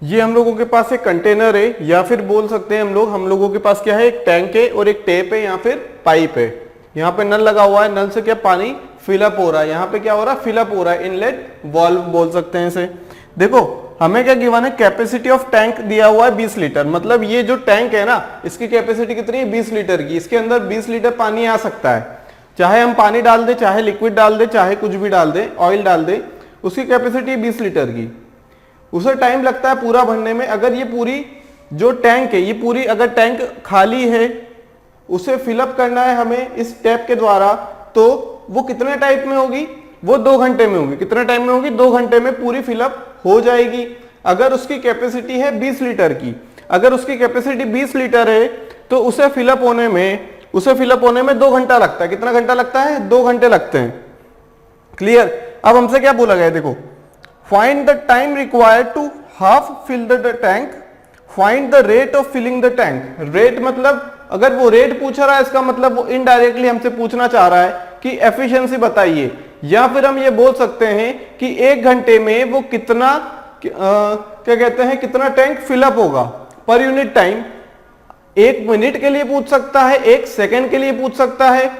ये हम लोगों के पास एक कंटेनर है, या फिर बोल सकते हैं हम लोगों के पास क्या है, एक टैंक है और एक टेप है या फिर पाइप है। यहाँ पे नल लगा हुआ है, नल से क्या पानी फिलअप हो रहा है, यहाँ पे क्या हो रहा है, फिलअप हो रहा है, इनलेट वाल्व बोल सकते हैं इसे। देखो हमें क्या गिवन है, कैपेसिटी ऑफ टैंक दिया हुआ है 20 लीटर, मतलब ये जो टैंक है ना इसकी कैपेसिटी कितनी है, 20 लीटर की। इसके अंदर 20 लीटर पानी आ सकता है, चाहे हम पानी डाल दे, चाहे लिक्विड डाल दे, चाहे कुछ भी डाल दे, ऑयल डाल दे, उसकी कैपेसिटी 20 लीटर की। उसे टाइम लगता है पूरा भरने में। अगर ये पूरी जो टैंक है, ये पूरी अगर टैंक खाली है, उसे फिलअप करना है हमें इस टैप के द्वारा, तो वो कितने टाइम में होगी, वो 2 घंटे में होगी। कितने टाइम में होगी, 2 घंटे में पूरी फिलअप हो जाएगी। अगर उसकी कैपेसिटी है 20 लीटर की, अगर उसकी कैपेसिटी 20 लीटर है तो उसे फिलअप होने में 2 घंटा लगता है। कितना घंटा लगता है, 2 घंटे लगते हैं। क्लियर। अब हमसे क्या बोला गया, देखो find the time required to half fill the tank, find the rate of filling the tank. Rate मतलब अगर वो रेट पूछ रहा है, इसका मतलब वो इनडायरेक्टली हमसे पूछना चाह रहा है कि एफिशिएंसी बताइए, या फिर हम ये बोल सकते हैं कि 1 घंटे में वो कितना क्या कहते हैं, कितना टैंक फिलअप होगा पर यूनिट टाइम। 1 मिनट के लिए पूछ सकता है, 1 सेकेंड के लिए पूछ सकता है,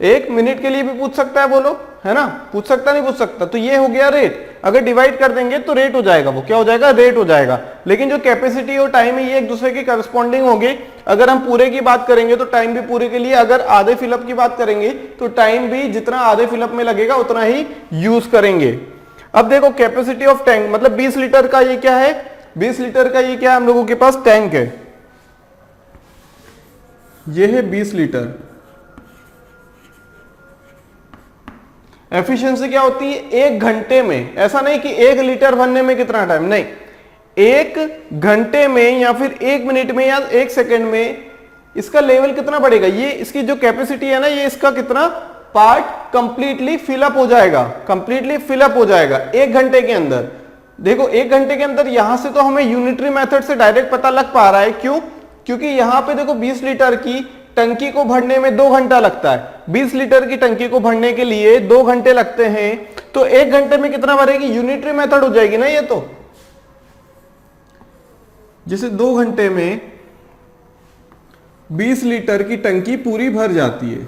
1 मिनट के लिए भी पूछ सकता है, बोलो है ना, पूछ सकता नहीं पूछ सकता। तो ये हो गया रेट। अगर डिवाइड कर देंगे तो रेट हो जाएगा, वो क्या हो जाएगा, रेट हो जाएगा। लेकिन जो कैपेसिटी और टाइम है ये एक दूसरे के करस्पॉन्डिंग होंगे। अगर हम पूरे की बात करेंगे तो टाइम भी पूरे के लिए, अगर आधे फिलअप की बात करेंगे तो टाइम भी जितना आधे फिलअप में लगेगा उतना ही यूज करेंगे। अब देखो कैपेसिटी ऑफ टैंक मतलब 20 लीटर का ये क्या है, 20 लीटर का ये क्या है, हम लोगों के पास टैंक है, ये है 20 लीटर। एफिशिएंसी क्या होती है, 1 घंटे में। ऐसा नहीं कि 1 लीटर भरने में कितना टाइम, नहीं, 1 घंटे में या फिर 1 मिनट में या 1 सेकेंड में इसका लेवल कितना बढ़ेगा। ये इसकी जो कैपेसिटी है ना, ये इसका कितना पार्ट कंप्लीटली फिलअप हो जाएगा, कंप्लीटली फिलअप हो जाएगा 1 घंटे के अंदर। देखो 1 घंटे के अंदर यहां से तो हमें यूनिटरी मेथड से डायरेक्ट पता लग पा रहा है। क्यों, क्योंकि यहां पे देखो 20 लीटर की टंकी को भरने में 2 घंटा लगता है। 20 लीटर की टंकी को भरने के लिए 2 घंटे लगते हैं, तो 1 घंटे में कितना भरेगी, यूनिटरी मेथड हो जाएगी ना ये। तो जैसे 2 घंटे में 20 लीटर की टंकी पूरी भर जाती है,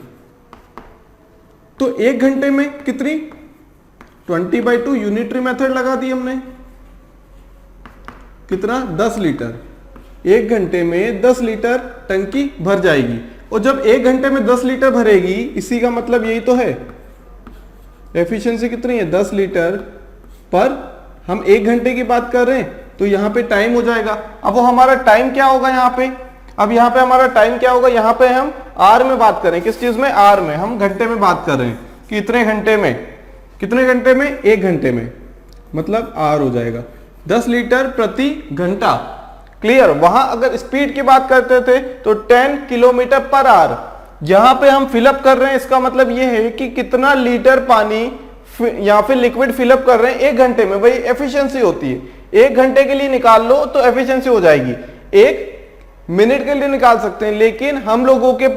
तो 1 घंटे में कितनी, 20/2 यूनिटरी मेथड लगा दी हमने, कितना 10 लीटर। 1 घंटे में 10 लीटर टंकी भर जाएगी। और जब 1 घंटे में 10 लीटर भरेगी, इसी का मतलब यही तो है, एफिशिएंसी कितनी है 10 लीटर पर हम 1 घंटे की बात कर रहे हैं, तो यहां पे टाइम हो जाएगा। अब वो हमारा टाइम क्या होगा यहाँ पे, अब यहाँ पे हमारा टाइम क्या होगा, यहाँ पे हम आर में बात करें, किस चीज में, आर में। हम घंटे में बात कर रहे हैं कि इतने घंटे में, कितने घंटे में, 1 घंटे में, मतलब आर हो जाएगा 10 लीटर प्रति घंटा। क्लियर। वहां अगर स्पीड की बात करते थे तो 10 किलोमीटर पर आवर, यहां पे हम फिलअप कर रहे हैं, इसका मतलब ये है कि कितना लीटर पानी या फिर लिक्विड फिलअप कर रहे हैं 1 घंटे में, वही एफिशिएंसी होती है। 1 घंटे के लिए निकाल लो तो एफिशिएंसी हो जाएगी, 1 मिनट के लिए निकाल सकते हैं। लेकिन हम लोगों के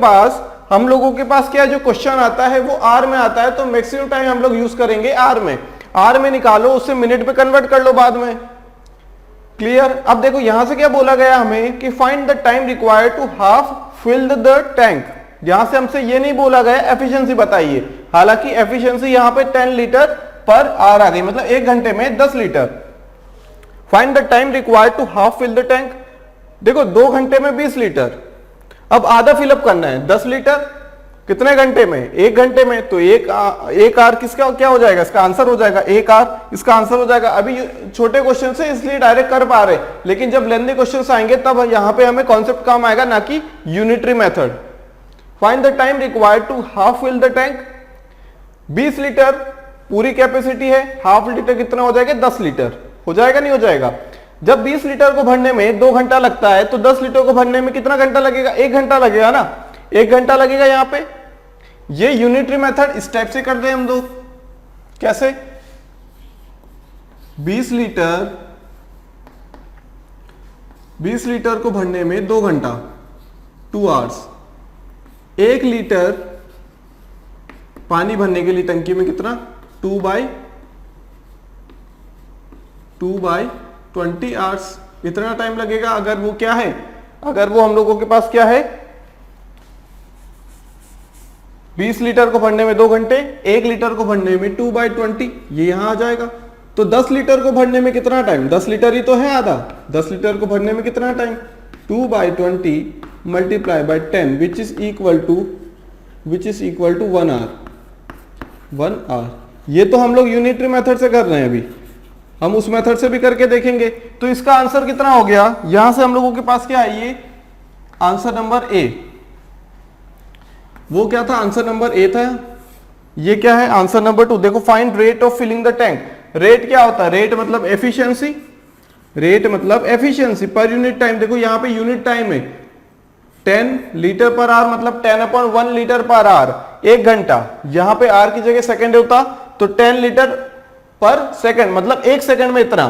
पास क्या जो क्वेश्चन आता है वो आर में आता है, तो मैक्सिमम टाइम हम लोग यूज करेंगे आर में। आर में निकालो, उससे मिनट में कन्वर्ट कर लो बाद में। क्लियर। अब देखो यहां से क्या बोला गया हमें कि find the time required to half fill the tank. यहां से हमसे ये नहीं बोला गया एफिशिएंसी बताइए, हालांकि एफिशिएंसी यहां पे 10 लीटर पर आवर आ गई, मतलब 1 घंटे में 10 litre. Find the time required to half fill the tank. देखो 2 घंटे में 20 लीटर, अब आधा फिलअप करना है 10 लीटर, कितने घंटे में, 1 घंटे में। तो एक आर किसका क्या हो जाएगा, इसका आंसर हो जाएगा 1 आर, इसका आंसर हो जाएगा। अभी छोटे क्वेश्चन से इसलिए डायरेक्ट कर पा रहे, लेकिन जब लेंथी क्वेश्चन आएंगे तब यहां पे हमें कॉन्सेप्ट काम आएगा, ना कि unitary method. Find the time required to half fill the tank. 20 litre पूरी कैपेसिटी है, हाफ लीटर कितना हो जाएगा, 10 लीटर हो जाएगा, नहीं हो जाएगा। जब 20 लीटर को भरने में 2 घंटा लगता है, तो 10 लीटर को भरने में कितना घंटा लगेगा, 1 घंटा लगेगा ना, 1 घंटा लगेगा यहां पे। ये यूनिटरी मेथड इस टाइप से कर दे हम दो, कैसे, 20 लीटर को भरने में 2 घंटा 2 आवर्स, 1 लीटर पानी भरने के लिए टंकी में कितना 2/20 आवर्स, इतना टाइम लगेगा। अगर वो क्या है, अगर वो हम लोगों के पास क्या है 20 लीटर को भरने में 2 घंटे, 1 लीटर को भरने में 2/20, ये यहां आ जाएगा। तो 10 लीटर को भरने में कितना टाइम, 10 लीटर ही तो है आधा, 10 लीटर को भरने में कितना time 2/20 multiply by 10 which is equal to 1 hour. 1 hour. ये तो हम लोग यूनिटरी मेथड से कर रहे हैं, अभी हम उस मेथड से भी करके देखेंगे। तो इसका आंसर कितना हो गया, यहां से हम लोगों के पास क्या है, ये आंसर नंबर ए। वो क्या था, आंसर नंबर ए था। ये क्या है, आंसर नंबर 2। देखो, find rate of filling the tank. Rate क्या होता है, रेट मतलब एफिशिएंसी, रेट मतलब एफिशिएंसी पर यूनिट टाइम। देखो यहां पे यूनिट टाइम है 10 लीटर पर आवर, मतलब 10/1 लीटर पर आवर, 1 घंटा। यहां पे आर की जगह सेकंड होता तो 10 लीटर पर सेकंड, मतलब 1 सेकंड में इतना।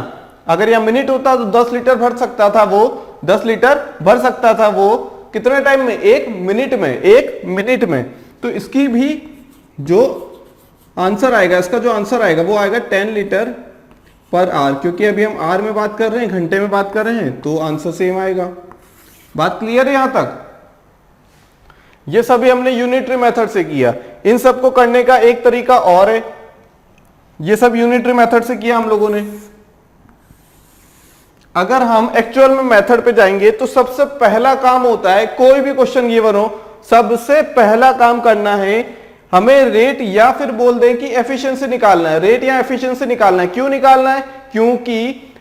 अगर यह मिनट होता तो 10 लीटर भर सकता था वो, 10 लीटर भर सकता था वो कितने टाइम में, 1 मिनट में, 1 मिनट में। तो इसकी भी जो आंसर आएगा, इसका जो आंसर आएगा वो आएगा 10 लीटर पर आवर, क्योंकि अभी हम आर में बात कर रहे हैं, घंटे में बात कर रहे हैं, तो आंसर सेम आएगा। बात क्लियर है यहां तक। ये सभी हमने यूनिटरी मेथड से किया। इन सबको करने का एक तरीका और है, ये सब यूनिटरी मेथड से किया हम लोगों ने। अगर हम एक्चुअल में मेथड पे जाएंगे तो सबसे पहला काम होता है, कोई भी क्वेश्चन गिवन हो, सबसे पहला काम करना है हमें रेट या फिर बोल दें कि एफिशिएंसी निकालना है। रेट या एफिशिएंसी निकालना है। क्यों निकालना है, क्योंकि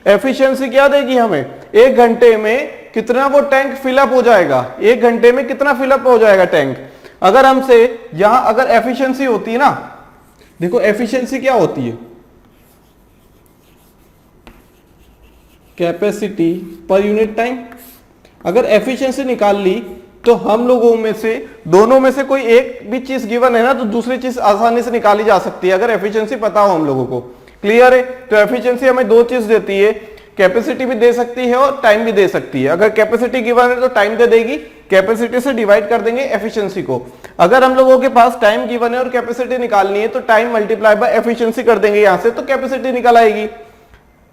एफिशिएंसी क्या देगी हमें, 1 घंटे में कितना वो टैंक फिलअप हो जाएगा, 1 घंटे में कितना फिलअप हो जाएगा टैंक। अगर हमसे यहां अगर एफिशिएंसी होती है ना, देखो एफिशिएंसी क्या होती है, कैपेसिटी पर यूनिट टाइम। अगर एफिशिएंसी निकाल ली तो हम लोगों में से, दोनों में से कोई एक भी चीज गिवन है ना, तो दूसरी चीज आसानी से निकाली जा सकती है, अगर एफिशिएंसी पता हो हम लोगों को। क्लियर है। तो एफिशिएंसी हमें 2 चीज देती है, कैपेसिटी भी दे सकती है और टाइम भी दे सकती है। अगर कैपेसिटी गिवन है तो टाइम दे देगी, कैपेसिटी से डिवाइड कर देंगे एफिशिएंसी को। अगर हम लोगों के पास टाइम गिवन है और कैपेसिटी निकालनी है तो टाइम मल्टीप्लाई बाय एफिशिएंसी कर देंगे यहां से, तो कैपेसिटी निकल आएगी।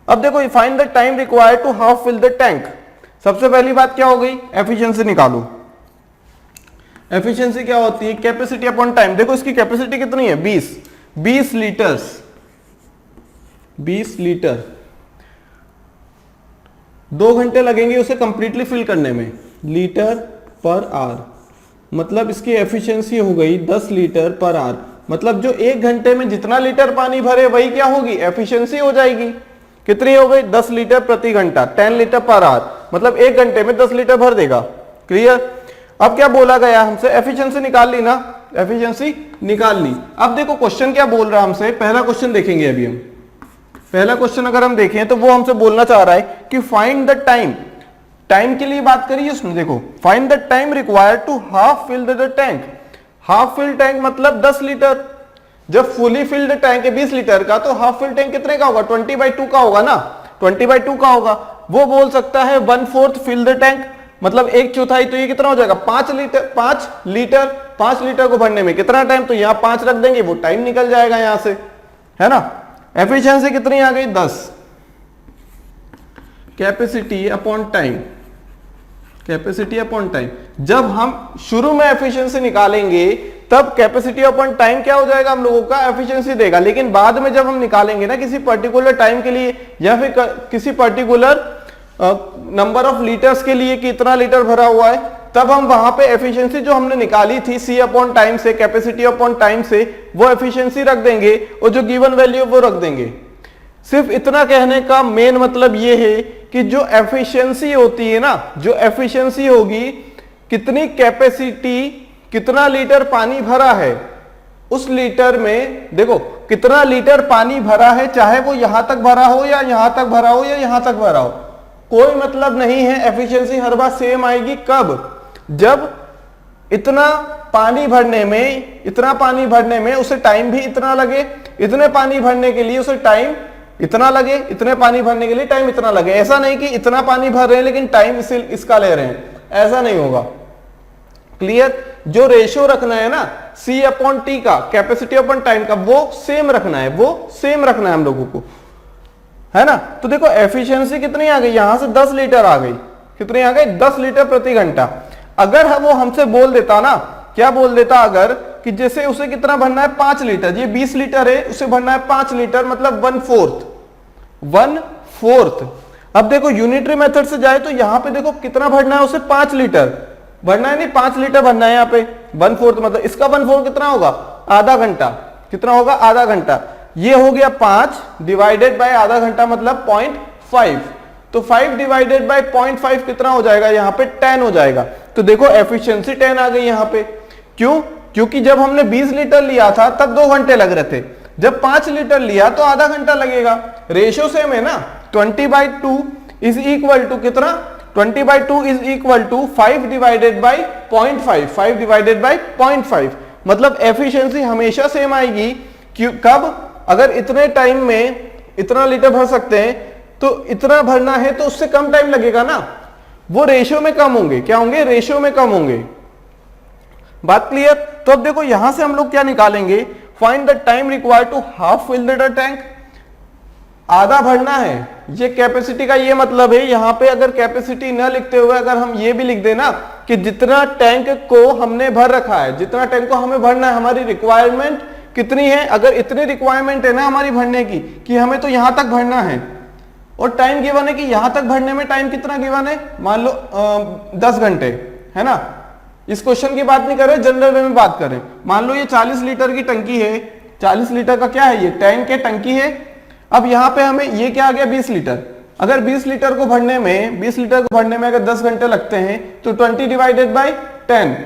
अब देखो, find the time required to half fill the tank. सबसे पहली बात क्या हो गई, एफिशिएंसी निकालो। एफिशिएंसी क्या होती है, कैपेसिटी अपॉन टाइम। देखो इसकी कैपेसिटी कितनी है, 20 लीटर्स, 20 लीटर। 2 घंटे लगेंगे उसे कंप्लीटली फिल करने में, लीटर पर आवर, मतलब इसकी एफिशिएंसी हो गई 10 लीटर पर आवर। मतलब जो 1 घंटे में जितना लीटर पानी भरे वही क्या होगी, एफिशिएंसी हो जाएगी। कितनी हो गई, 10 लीटर प्रति घंटा, 10 लीटर पर आवर, मतलब 1 घंटे में 10 लीटर भर देगा। क्लियर। अब क्या बोला गया हमसे, एफिशिएंसी निकाल ली ना, एफिशिएंसी निकाल ली। अब देखो क्वेश्चन क्या बोल रहा है हमसे, पहला क्वेश्चन देखेंगे अभी हम। पहला क्वेश्चन अगर हम देखें तो वो हमसे बोलना चाह रहा है कि फाइंड द टाइम। टाइम के लिए बात करिए उसमें, देखो find the time required to half fill the tank. Half fill tank मतलब 10 लीटर। जब फुली फिल्ड टैंक है 20 लीटर का, तो हाफ फिल टैंक कितने का होगा, 20/2 का होगा ना, 20/2 का होगा। वो बोल सकता है 1/4 फिल द टैंक, मतलब 1/4। तो ये कितना हो जाएगा, 5 लीटर को भरने में कितना टाइम, तो यहां 5 रख देंगे, वो टाइम निकल जाएगा यहां से, है ना। एफिशिएंसी कितनी आ गई, 10। Capacity upon time, capacity upon time. जब हम शुरू में एफिशिएंसी निकालेंगे तब कैपेसिटी अपॉन टाइम क्या हो जाएगा, हम लोगों का एफिशिएंसी देगा। लेकिन बाद में जब हम निकालेंगे ना किसी पर्टिकुलर टाइम के लिए या फिर किसी पर्टिकुलर नंबर ऑफ लीटर्स के लिए कि इतना लीटर भरा हुआ है, तब हम वहां पे एफिशिएंसी जो हमने निकाली थी सी अपॉन टाइम से, कैपेसिटी अपॉन टाइम से, वो एफिशिएंसी रख देंगे और जो गिवन वैल्यू वो रख देंगे। सिर्फ इतना कहने का मेन मतलब ये है कि जो एफिशिएंसी होती है ना, जो एफिशिएंसी होगी, कितनी कैपेसिटी, कितना लीटर पानी भरा है, उस लीटर में देखो कितना लीटर पानी भरा है, चाहे वो यहां तक भरा हो या यहां तक भरा हो या यहां तक भरा हो, कोई मतलब नहीं है। एफिशिएंसी हर बार सेम आएगी। कब, जब इतना पानी भरने में उसे टाइम भी इतना लगे, इतने पानी भरने के लिए उसे टाइम इतना लगे, इतने पानी भरने के लिए टाइम इतना लगे। ऐसा नहीं कि इतना पानी भर रहे हैं लेकिन टाइम इसका ले रहे हैं, ऐसा नहीं होगा। क्लियर। जो रेशियो रखना है ना C अपॉन टी का, कैपेसिटी अपॉन टाइम का, वो सेम रखना है, वो सेम रखना है हम लोगों को। है ना। तो देखो एफिशिएंसी कितनी आ गई, यहां से 10 लीटर आ गई, कितनी आ गई 10 लीटर प्रति घंटा। अगर वो हमसे बोल देता ना, क्या बोल देता, अगर कि जैसे उसे कितना भरना है 5 लीटर, ये 20 लीटर है, उसे भरना है 5 लीटर, मतलब 1/4। अब देखो यूनिटरी मेथड से जाए तो यहां पे देखो कितना भरना है उसे, 5 लीटर भरना है, नहीं 5 लीटर भरना है यहाँ पे 1/4, मतलब इसका 1/4 कितना होगा, आधा घंटा। कितना होगा, आधा घंटा। ये हो गया 5 डिवाइडेड बाय आधा घंटा मतलब 0.5, तो 5 डिवाइडेड बाय 0.5 कितना हो जाएगा, यहाँ पे 10 हो जाएगा। तो देखो एफिशिएंसी 10 आ गई यहाँ पे। क्यों, क्योंकि जब हमने 20 लीटर लिया था तब 2 घंटे लग रहे थे, जब 5 लीटर लिया तो आधा घंटा लगेगा। रेशियो सेम है ना, 20/2 इज इक्वल टू कितना, 20/2 is equal to 5 divided by 0.5, 5 divided by 0.5, मतलब एफिशिएंसी हमेशा सेम आएगी। क्यों, कब, अगर इतने टाइम में इतना लीटर भर सकते हैं तो इतना भरना है तो उससे कम टाइम लगेगा ना, वो रेशियो में कम होंगे, क्या होंगे, रेशियो में कम होंगे। बात क्लियर। तो अब देखो यहां से हम लोग क्या निकालेंगे, find the time required to half fill the tank. आधा भरना है, ये कैपेसिटी का ये मतलब है। यहां पे अगर कैपेसिटी न लिखते हुए अगर हम ये भी लिख देना कि जितना टैंक को हमने भर रखा है, जितना टैंक को हमें भरना है, हमारी रिक्वायरमेंट कितनी है, अगर इतनी रिक्वायरमेंट है ना हमारी भरने की कि हमें तो यहां तक भरना है, और टाइम गिवन है कि यहां तक भरने में टाइम कितना गिवन है, मान लो 10 घंटे, है ना। इस क्वेश्चन की बात नहीं कर रहे, जनरल वे में बात करें। मान लो ये 40 लीटर की टंकी है, 40 लीटर का क्या है, ये टैंक है, टंकी है। अब यहां पे हमें ये क्या आ गया, 20 लीटर। अगर 20 लीटर को भरने में, 20 लीटर को भरने में अगर 10 घंटे लगते हैं तो 20 डिवाइडेड बाई 10,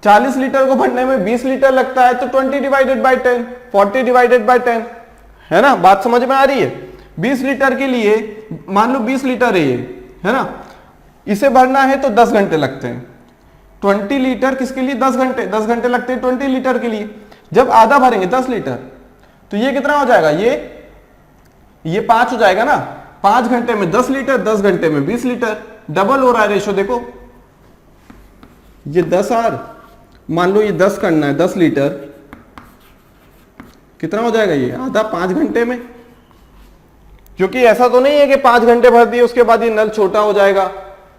40 लीटर को भरने में 20 लीटर लगता है तो 20 डिवाइडेड बाई 10, 40 डिवाइडेड बाई 10, है ना। बात समझ में आ रही है। 20 लीटर के लिए मान लो 20 लीटर है ये, है ना, इसे भरना है तो 10 घंटे लगते हैं। 20 लीटर किसके लिए, 10 घंटे, 10 घंटे लगते हैं 20 लीटर के लिए। जब आधा भरेंगे 10 लीटर तो ये कितना हो जाएगा, ये 5 हो जाएगा ना। 5 घंटे में 10 लीटर, 10 घंटे में 20 लीटर, डबल हो रहा है रेशो। देखो ये 10 आर, मान लो ये 10 करना है, 10 लीटर कितना हो जाएगा, ये आधा 5 घंटे में। क्योंकि ऐसा तो नहीं है कि 5 घंटे भर दिए उसके बाद ये नल छोटा हो जाएगा।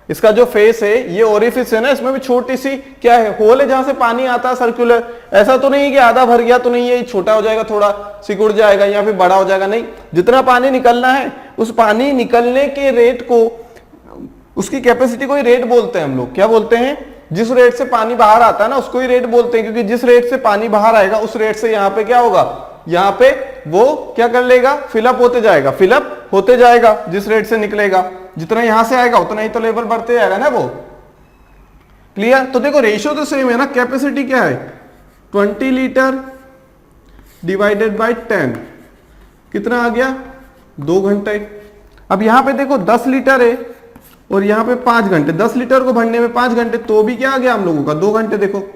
इसका जो फेस है, ये ओरिफिस है ना, इसमें भी छोटी सी क्या है, होल है जहां से पानी आता है, सर्कुलर। ऐसा तो नहीं है कि आधा भर गया तो नहीं है, छोटा हो जाएगा, थोड़ा सिकुड़ जाएगा या फिर बड़ा हो जाएगा, नहीं। जितना पानी निकलना है उस पानी निकलने के रेट को, उसकी कैपेसिटी को ही रेट बोलते हैं हम लोग। क्या बोलते हैं, जिस रेट से पानी बाहर आता है ना उसको ही रेट बोलते हैं। क्योंकि जिस रेट से पानी बाहर आएगा उस रेट से यहाँ पे क्या होगा, यहाँ पे वो क्या कर लेगा, फिलअप होते जाएगा, फिलअप होते जाएगा। जिस रेट से निकलेगा, जितना यहां से आएगा उतना ही तो लेवल बढ़ते जाएगा ना वो। क्लियर। तो देखो रेशियो तो सेम है ना। कैपेसिटी क्या है, 20 लीटर डिवाइडेड बाय 10, कितना आ गया, 2 घंटे। अब यहां पे देखो 10 लीटर है और यहां पे 5 घंटे, 10 लीटर को भरने में 5 घंटे, तो भी क्या आ गया हम लोगों का, 2 घंटे। देखो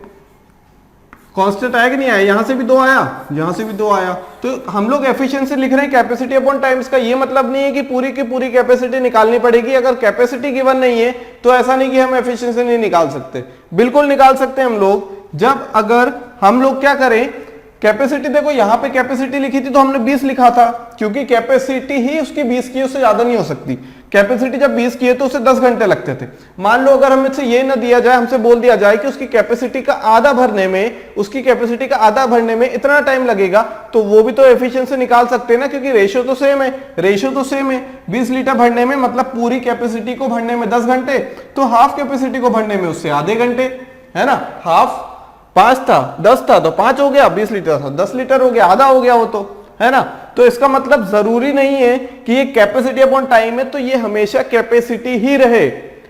कांस्टेंट आया कि नहीं आया, यहां से भी 2 आया, यहां से भी 2 आया। तो हम लोग एफिशिएंसी लिख रहे हैं कैपेसिटी अपॉन टाइम्स का। ये मतलब नहीं है कि पूरी की पूरी कैपेसिटी निकालनी पड़ेगी। अगर कैपेसिटी गिवन नहीं है तो ऐसा नहीं कि हम एफिशिएंसी नहीं निकाल सकते, बिल्कुल निकाल सकते हैं हम लोग। जब अगर हम लोग क्या करें, कैपेसिटी देखो यहां पे कैपेसिटी लिखी थी तो हमने 20 लिखा था, क्योंकि कैपेसिटी ही उसकी 20 की, उससे ज्यादा नहीं हो सकती। कैपेसिटी जब 20 की है तो उसे 10 घंटे लगते थे। मान लो अगर हमसे ये ना दिया जाए, हमसे बोल दिया जाए कि उसकी कैपेसिटी का आधा भरने में, उसकी कैपेसिटी का आधा भरने में इतना टाइम लगेगा, तो वो भी तो एफिशिएंसी निकाल सकते हैं ना, क्योंकि रेशियो तो सेम है। रेशियो तो सेम है, 20 लीटर भरने में मतलब पूरी कैपेसिटी को भरने में 10 घंटे, तो हाफ कैपेसिटी को भरने में उससे आधे घंटे, है ना। हाफ 5 था, 10 था तो 5 हो गया, 20 लीटर था 10 लीटर हो गया, आधा हो गया वो तो, है ना। तो इसका मतलब जरूरी नहीं है कि ये कैपेसिटी अपॉन टाइम है तो ये हमेशा कैपेसिटी ही रहे।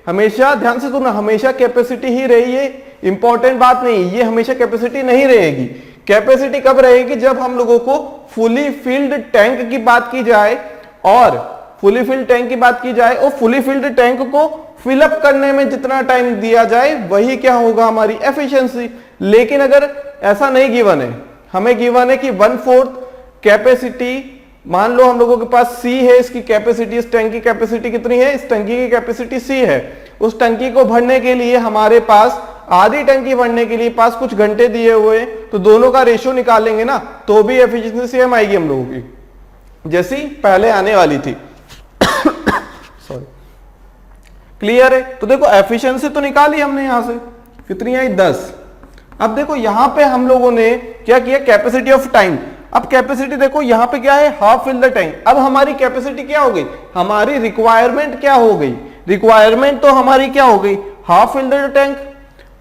हमेशा ध्यान से सुनना, हमेशा कैपेसिटी ही रही, ये इंपॉर्टेंट बात नहीं, ये हमेशा कैपेसिटी नहीं रहेगी। कैपेसिटी कब रहेगी, जब हम लोगों को फुली फिल्ड टैंक की बात की जाए, और फुली फिल्ड टैंक की बात की जाए और फुली फिल्ड टैंक को फिलअप करने में जितना टाइम दिया जाए वही क्या होगा, हमारी एफिशिएंसी। लेकिन अगर ऐसा नहीं गिवन है, हमें गिवन है कि 1/4 कैपेसिटी, मान लो हम लोगों के पास C है, इसकी कैपेसिटी, इस टैंक की कैपेसिटी कितनी है, इस टंकी की कैपेसिटी C है। उस टंकी को भरने के लिए हमारे पास, आधी टंकी भरने के लिए पास कुछ घंटे दिए हुए, तो दोनों का रेशियो निकालेंगे ना तो भी एफिशिएंसी सेम आएगी हम लोगों की। जैसी पहले आने वाली थी। सॉरी, क्लियर है? तो देखो एफिशिएंसी तो निकाली हमने यहां से, कितनी आई 10। अब देखो यहां पे हम लोगों ने क्या किया, कैपेसिटी ऑफ टाइम। अब कैपेसिटी देखो यहां पे क्या है, हाफ फिल द टैंक। अब हमारी कैपेसिटी क्या हो गई, हमारी रिक्वायरमेंट क्या हो गई, रिक्वायरमेंट तो हमारी क्या हो गई, हाफ फिल द टैंक।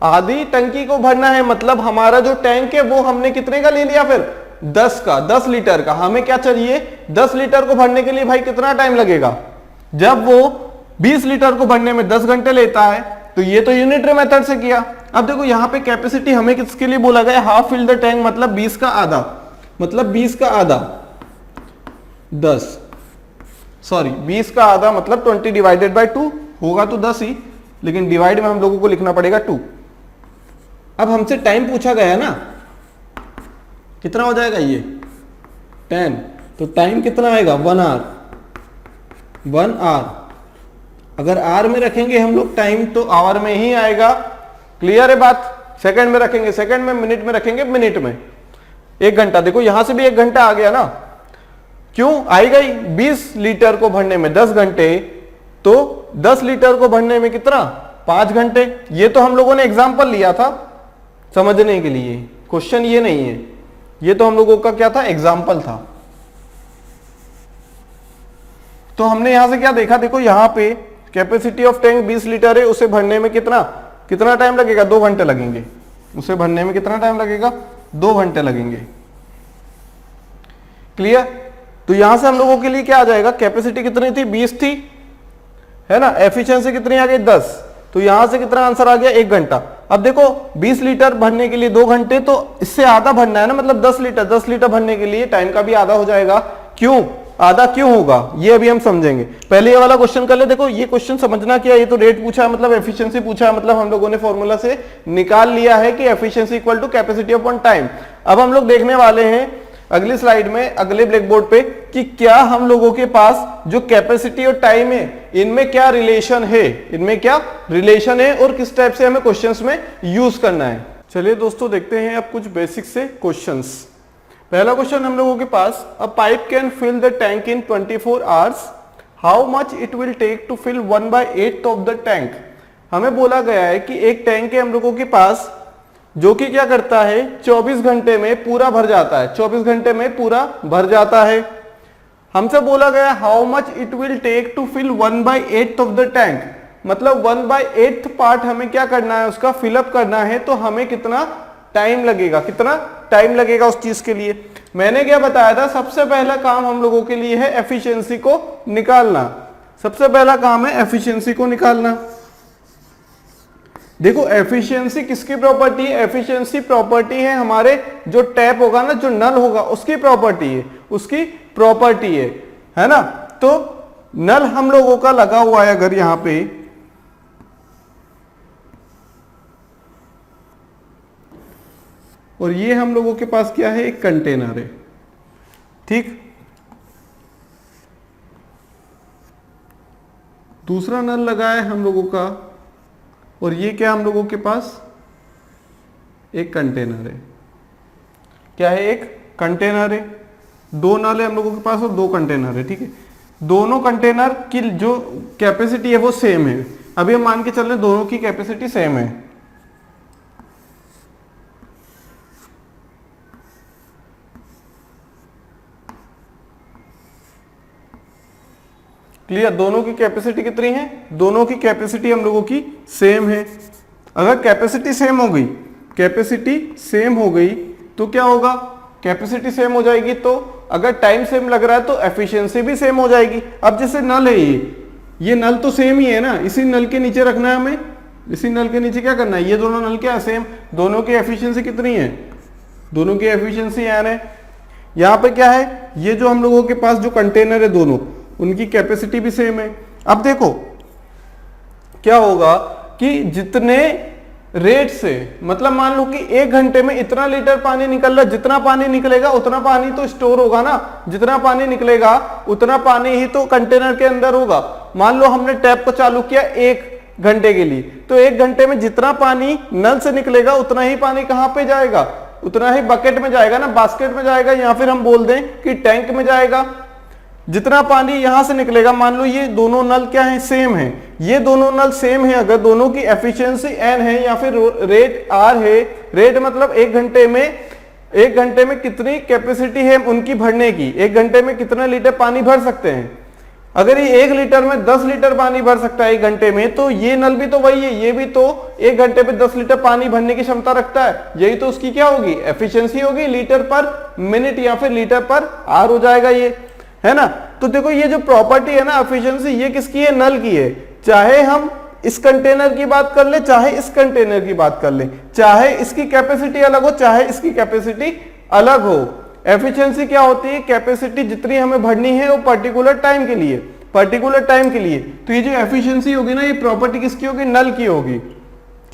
आधी टंकी को भरना है, मतलब हमारा जो टैंक है वो हमने कितने का ले लिया, फिर 10 का, 10 लीटर का। हमें क्या चाहिए, 10 लीटर को भरने के लिए भाई कितना टाइम लगेगा, जब वो 20 लीटर को भरने में 10 घंटे लेता है, तो ये तो यूनिटरी मेथड से किया। अब देखो यहां पे कैपेसिटी हमें किसके लिए बोला गया, हाफ फिल द टैंक, मतलब 20 का आधा, मतलब 20 का आधा 10, सॉरी 20 का आधा मतलब 20 डिवाइडेड बाय 2 होगा तो 10 ही, लेकिन डिवाइड में हम लोगों को लिखना पड़ेगा 2। अब हमसे टाइम पूछा गया ना, कितना हो जाएगा ये 10, तो टाइम कितना आएगा 1 आवर, 1 आवर। अगर आवर में रखेंगे हम लोग टाइम तो आवर में ही आएगा, क्लियर है बात। सेकंड में रखेंगे सेकंड में, मिनट में रखेंगे मिनट में। 1 घंटा, देखो यहां से भी 1 घंटा आ गया ना, क्यों आएगा ही, 20 लीटर को भरने में 10 घंटे, तो 10 लीटर को भरने में कितना, 5 घंटे। ये तो हम लोगों ने एग्जाम्पल लिया था समझने के लिए, क्वेश्चन ये नहीं है, ये तो हम लोगों का क्या था, एग्जाम्पल था। तो हमने यहां से क्या देखा, देखो यहां पे कैपेसिटी ऑफ टैंक 20 लीटर है, उसे भरने में कितना टाइम लगेगा, 2 घंटे लगेंगे। उसे भरने में कितना टाइम लगेगा, 2 घंटे लगेंगे, क्लियर। तो यहां से हम लोगों के लिए क्या आ जाएगा, कैपेसिटी कितनी थी, 20 थी, है ना, एफिशिएंसी कितनी आ गई 10, तो यहां से कितना आंसर आ गया, 1 घंटा। अब देखो 20 लीटर भरने के लिए 2 घंटे, तो इससे आधा भरना है ना, मतलब 10 लीटर भरने के लिए टाइम का भी आधा हो जाएगा। क्यों आधा, क्यों होगा, ये अभी हम समझेंगे। पहले ये वाला क्वेश्चन कर ले। देखो ये क्वेश्चन समझना क्या, ये तो रेट पूछा है, मतलब एफिशिएंसी पूछा है, मतलब हम लोगों ने फॉर्मूला से निकाल लिया है कि efficiency equal to capacity upon time. अब हम लोग देखने वाले हैं अगली स्लाइड में, अगले ब्लैक बोर्ड पे, कि क्या हम लोगों के पास जो कैपेसिटी और टाइम है इनमें क्या रिलेशन है, इनमें क्या रिलेशन है और किस टाइप से हमें क्वेश्चंस में यूज करना है। चलिए दोस्तों देखते हैं अब कुछ बेसिक से क्वेश्चंस। पहला क्वेश्चन हम लोगों के पास, a pipe can fill the tank in 24 hours, how much it will take to fill 1/8 of the tank. हमें बोला गया है कि एक टैंक है हम लोगों के पास जो कि क्या करता है, 24 घंटे में पूरा भर जाता है, 24 घंटे में पूरा भर जाता है। हमसे बोला गया how much it will take to fill 1/8 of the tank, मतलब 1/8 पार्ट हमें क्या करना है, उसका फिलअप करना है, तो हमें कितना टाइम लगेगा, कितना टाइम लगेगा उस चीज के लिए। मैंने क्या बताया था, सबसे पहला काम हम लोगों के लिए है एफिशिएंसी को निकालना। सबसे पहला काम है एफिशिएंसी को निकालना। देखो एफिशिएंसी किसकी प्रॉपर्टी है, एफिशिएंसी प्रॉपर्टी है हमारे जो टैप होगा ना, जो नल होगा उसकी प्रॉपर्टी है, उसकी प्रॉपर्टी है ना। तो नल हम लोगों का लगा हुआ है अगर यहां पे, और ये हम लोगों के पास क्या है, एक कंटेनर है, ठीक। दूसरा नल लगा है हम लोगों का, और ये क्या हम लोगों के पास एक कंटेनर है, क्या है, एक कंटेनर है। 2 नल है हम लोगों के पास और 2 कंटेनर है, ठीक है। दोनों कंटेनर की जो कैपेसिटी है वो सेम है। अभी हम मान के चल रहे दोनों की कैपेसिटी सेम है, क्लियर। दोनों की कैपेसिटी कितनी है, दोनों की कैपेसिटी हम लोगों की सेम है। अगर कैपेसिटी सेम हो गई, कैपेसिटी सेम हो गई तो क्या होगा, कैपेसिटी सेम हो जाएगी, तो अगर टाइम सेम लग रहा है तो एफिशिएंसी भी सेम हो जाएगी। अब जैसे नल है ये नल तो सेम ही है ना, इसी नल के नीचे रखना है हमें, इसी नल के नीचे क्या करना है, ये दोनों नल क्या है, सेम। दोनों की एफिशिएंसी कितनी है, दोनों की एफिशिएंसी यानी यहाँ पे क्या है, ये जो हम लोगों के पास जो कंटेनर है दोनों, उनकी कैपेसिटी भी सेम है। अब देखो क्या होगा कि जितने रेट से, मतलब मान लो कि 1 घंटे में इतना लीटर पानी निकल रहा है, जितना पानी निकलेगा उतना पानी तो स्टोर होगा ना, जितना पानी निकलेगा उतना पानी ही तो कंटेनर के अंदर होगा। मान लो हमने टैप को चालू किया 1 घंटे के लिए, तो 1 घंटे में जितना पानी नल से निकलेगा उतना ही पानी कहां पे जाएगा, उतना ही बकेट में जाएगा ना, बास्केट में जाएगा, या फिर हम बोल दें कि टैंक में जाएगा। जितना पानी यहां से निकलेगा, मान लो ये दोनों नल क्या है, सेम है, ये दोनों नल सेम है, अगर दोनों की एफिशिएंसी n है या फिर रेट r है, रेट मतलब एक घंटे में कितनी कैपेसिटी है उनकी भरने की, एक घंटे में कितना लीटर पानी भर सकते हैं। अगर ये 1 लीटर में 10 लीटर पानी भर सकता है एक घंटे में, तो ये नल भी तो वही है, ये भी तो एक घंटे में 10 लीटर पानी भरने की क्षमता रखता है। यही तो उसकी क्या होगी, एफिशिएंसी होगी, लीटर पर मिनट या फिर लीटर पर आवर हो जाएगा ये, है ना। तो देखो ये जो प्रॉपर्टी है ना एफिशिएंसी, ये किसकी है, नल की है। चाहे हम इस कंटेनर की बात कर ले, चाहे इस कंटेनर की बात कर ले, चाहे इसकी कैपेसिटी अलग हो, चाहे इसकी कैपेसिटी अलग हो, एफिशिएंसी क्या होती है, कैपेसिटी जितनी हमें भरनी है वो पर्टिकुलर टाइम के लिए, पर्टिकुलर टाइम के लिए। तो ये जो एफिशिएंसी होगी ना, ये प्रॉपर्टी किसकी होगी, नल की होगी।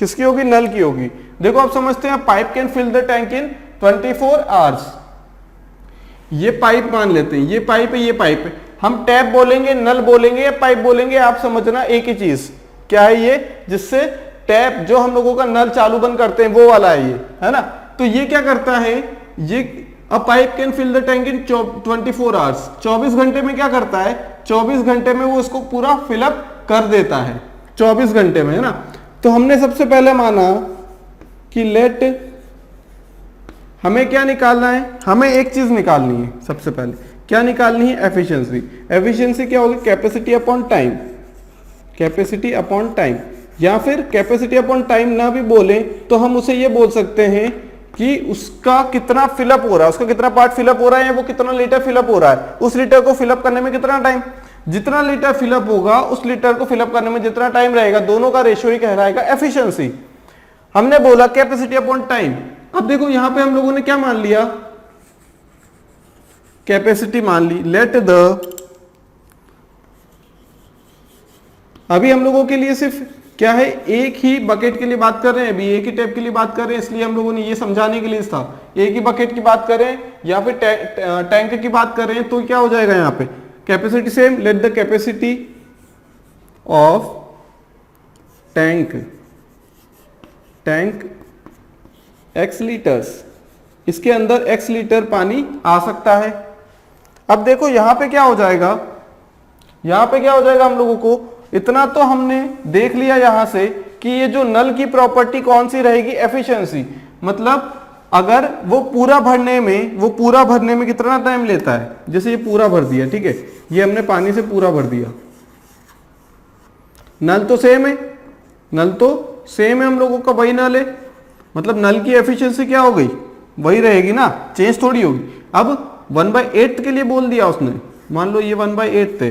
किसकी होगी, नल की होगी। देखो आप समझते हैं, pipe can fill the tank in 24 hours. ये पाइप मान लेते हैं, ये पाइप है, ये पाइप है, हम टैप बोलेंगे, नल बोलेंगे या पाइप बोलेंगे, आप समझना एक ही चीज क्या है, ये जिससे टैप जो हम लोगों का नल चालू बंद करते हैं वो वाला है ये, है ना। तो ये क्या करता है, ये a pipe can fill the tank in 24 hours, 24 घंटे में क्या करता है, 24 घंटे में वो इसको पूरा फिलअप कर देता है, 24 घंटे में, है ना। तो हमने सबसे पहले माना कि लेट, हमें क्या निकालना है, हमें एक चीज निकालनी है, सबसे पहले क्या निकालनी है, एफिशिएंसी। एफिशिएंसी क्या होगी, capacity upon time, capacity upon time, या फिर कैपेसिटी अपॉन टाइम ना भी बोले तो हम उसे ये बोल सकते हैं कि उसका कितना फिलअप हो रहा है, उसका कितना पार्ट फिलअप हो रहा है, या वो कितना लीटर फिलअप हो रहा है, उस लीटर को फिलअप करने में कितना टाइम, जितना लीटर फिलअप होगा उस लीटर को फिलअप करने में जितना टाइम रहेगा, दोनों का रेशियो ही कहलाएगा एफिशिएंसी। हमने बोला कैपेसिटी अपॉन टाइम। अब देखो यहां पे हम लोगों ने क्या मान लिया, कैपेसिटी मान ली, लेट द, अभी हम लोगों के लिए सिर्फ क्या है, एक ही बकेट के लिए बात कर रहे हैं, अभी एक ही टैप के लिए बात कर रहे हैं, इसलिए हम लोगों ने ये समझाने के लिए था, एक ही बकेट की बात करें या फिर टैंक की बात कर रहे हैं, तो क्या हो जाएगा यहाँ पे, capacity same, let the capacity of tank x litres, इसके अंदर x लीटर पानी आ सकता है। अब देखो यहां पे क्या हो जाएगा, यहां पे क्या हो जाएगा, हम लोगों को इतना तो हमने देख लिया यहां से कि ये जो नल की प्रॉपर्टी कौन सी रहेगी, एफिशिएंसी। मतलब अगर वो पूरा भरने में कितना टाइम लेता है, जैसे ये पूरा भर दिया, ठीक है, ये हमने पानी से पूरा भर दिया, नल तो सेम है, नल तो सेम है, हम लोगों का वही नल है, मतलब नल की एफिशिएंसी क्या हो गई, वही रहेगी ना, चेंज थोड़ी होगी। अब 1/8 के लिए बोल दिया उसने, मान लो ये 1/8 थे,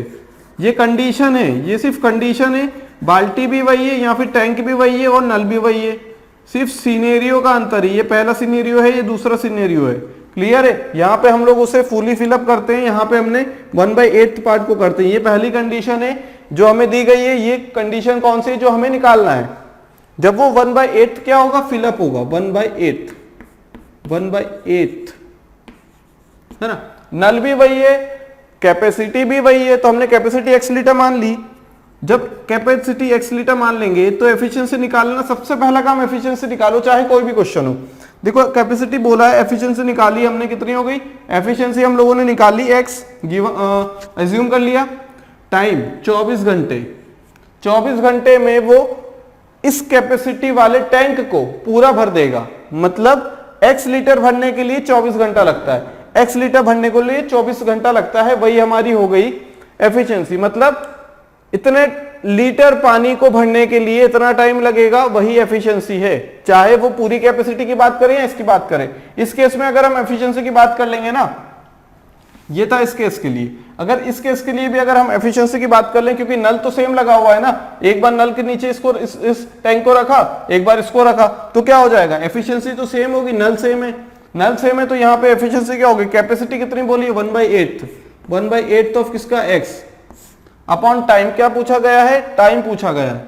ये कंडीशन है, ये सिर्फ कंडीशन है, बाल्टी भी वही है या फिर टैंक भी वही है और नल भी वही है, सिर्फ सिनेरियो का अंतर है, ये पहला सिनेरियो है, ये दूसरा सिनेरियो है, क्लियर है। यहाँ पे हम लोग उसे फुली फिलअप करते हैं, यहाँ पे हमने 1/8 पार्ट को करते हैं, ये पहली कंडीशन है जो हमें दी गई है। ये कंडीशन कौन सी है जो हमें निकालना है, जब वो 1/8 क्या होगा, फिलअप होगा, 1/8 है ना, नल भी वही है, कैपेसिटी भी वही है, तो हमने कैपेसिटी x लीटर मान ली। जब कैपेसिटी x लीटर मान लेंगे तो एफिशिएंसी निकालना, सबसे पहला काम एफिशिएंसी निकालो, चाहे कोई भी क्वेश्चन हो। देखो कैपेसिटी बोला है, एफिशिएंसी निकाली हमने, कितनी हो गई एफिशिएंसी, हम लोगों ने निकाली x, एज्यूम कर लिया, टाइम 24 घंटे, 24 घंटे में वो इस कैपेसिटी वाले टैंक को पूरा भर देगा, मतलब x लीटर भरने के लिए 24 घंटा लगता है, x लीटर भरने के लिए 24 घंटा लगता है, वही हमारी हो गई एफिशिएंसी। मतलब इतने लीटर पानी को भरने के लिए इतना टाइम लगेगा, वही एफिशिएंसी है, चाहे वो पूरी कैपेसिटी की बात करें या इसकी बात करें। इस केस में अगर हम एफिशिएंसी की बात कर लेंगे ना, ये था इस केस के लिए, अगर इस केस के लिए भी अगर हम एफिशिएंसी की बात कर लें, क्योंकि नल तो सेम लगा हुआ है ना, एक बार नल के नीचे इसको इस टैंक को रखा, एक बार इसको रखा, तो क्या हो जाएगा, एफिशिएंसी तो सेम होगी, नल सेम है, नल सेम है, तो यहाँ पे एफिशिएंसी क्या होगी, कैपेसिटी कितनी बोली, 1/8 ऑफ किसका, x अपॉन टाइम। क्या पूछा गया है, टाइम पूछा गया है,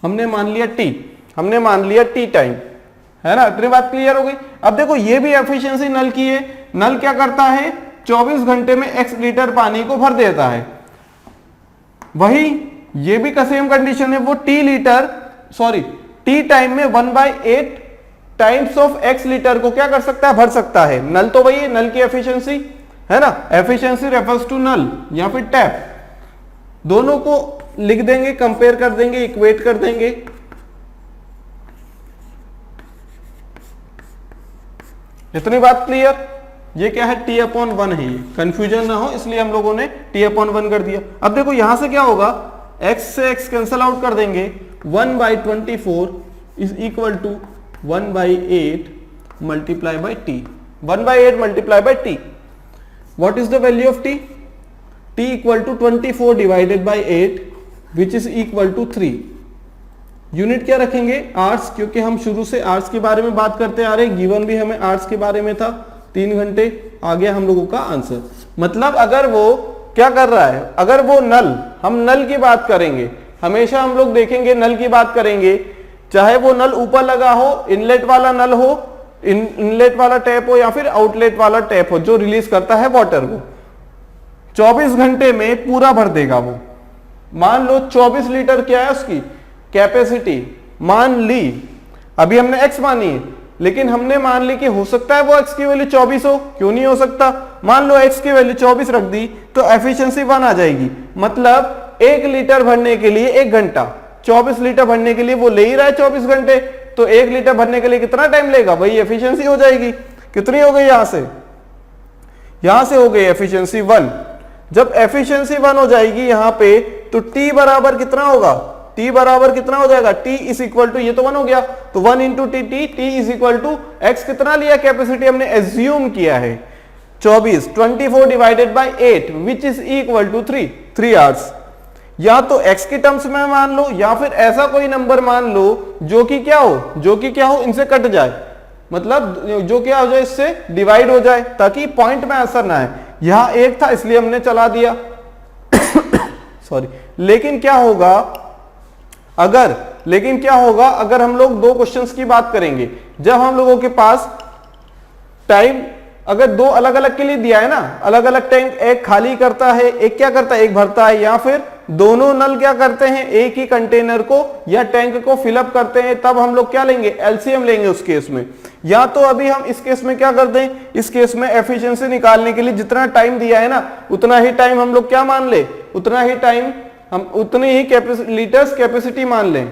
हमने मान लिया t, हमने मान लिया t टाइम, है ना, इतनी बात क्लियर हो गई। अब देखो ये भी एफिशिएंसी नल की है, नल क्या करता है, 24 घंटे में x लीटर पानी को भर देता है, वही ये भी का सेम कंडीशन है, वो t टाइम में 1/8 टाइम्स ऑफ x लीटर को क्या कर सकता है, भर सकता है, नल तो वही है, नल की एफिशिएंसी है ना। एफिशिएंसी रेफर्स टू नल या फिर टैप, दोनों को लिख देंगे, कंपेयर कर देंगे, इक्वेट कर देंगे। इतनी बात क्लियर। ये क्या है, T/1 है, ये कंफ्यूजन ना हो इसलिए हम लोगों ने T/1 कर दिया। अब देखो यहां से क्या होगा, x से x कैंसल आउट कर देंगे, 1/24 is equal to 1/8 multiply by t, 1/8 multiply by t। What is the value of t? t equal to 24 divided by 8 which is equal to 3। Unit क्या रखेंगे, आर्ट्स, क्योंकि हम शुरू से आर्ट्स के बारे में बात करते आ रहे हैं। गिवन भी हमें आर्ट्स के बारे में था। 3 घंटे आ गया हम लोगों का आंसर। मतलब अगर वो क्या कर रहा है, अगर वो नल, हम नल की बात करेंगे, हमेशा हम लोग देखेंगे नल की बात करेंगे, चाहे वो नल ऊपर लगा हो, इनलेट वाला नल हो, इनलेट वाला टैप हो या फिर आउटलेट वाला टैप हो जो रिलीज करता है वाटर को, 24 घंटे में पूरा भर देगा वो। मान लो 24 लीटर क्या है उसकी कैपेसिटी, मान ली, अभी हमने x मानी है, लेकिन हमने मान ली कि हो सकता है वो x की वैल्यू 24 हो, क्यों नहीं हो सकता। मान लो x की वैल्यू 24 रख दी तो एफिशिएंसी 1 आ जाएगी। मतलब 1 लीटर भरने के लिए 1 घंटा, 24 लीटर भरने के लिए वो ले ही रहा है 24 घंटे, तो 1 लीटर भरने के लिए कितना टाइम लेगा, वही एफिशिएंसी हो जाएगी। कितनी हो गई, यहां से हो गई एफिशिएंसी 1। जब एफिशिएंसी 1 हो जाएगी यहां पे, तो t बराबर कितना होगा, t बराबर कितना हो जाएगा, t इज इक्वल टू, ये तो 1 हो गया, तो 1 into t is equal to x कितना लिया कैपेसिटी हमने एज्यूम किया है 24 divided by 8 which is equal to 3 hours. या तो x के टर्म्स में मान लो या फिर ऐसा कोई नंबर मान लो जो कि क्या हो, इनसे कट जाए, मतलब जो क्या हो जाए, इससे डिवाइड हो जाए, ताकि पॉइंट में आंसर ना है। यहां 1 था इसलिए हमने चला दिया सॉरी। लेकिन क्या होगा अगर हम लोग 2 क्वेश्चंस की बात करेंगे, जब हम लोगों के पास टाइम अगर 2 अलग अलग के लिए दिया है ना, अलग अलग टैंक, एक खाली करता है, एक क्या करता है, एक भरता है, या फिर दोनों नल क्या करते हैं, एक ही कंटेनर को या टैंक को फिलअप करते हैं, तब हम लोग क्या लेंगे, एलसीएम लेंगे उस केस में। या तो अभी हम इस केस में क्या कर दें, इस केस में एफिशिएंसी निकालने के लिए जितना टाइम दिया है ना, उतना ही टाइम हम लोग क्या मान ले, उतना ही टाइम हम उतनी ही लीटर्स कैपेसिटी मान लें।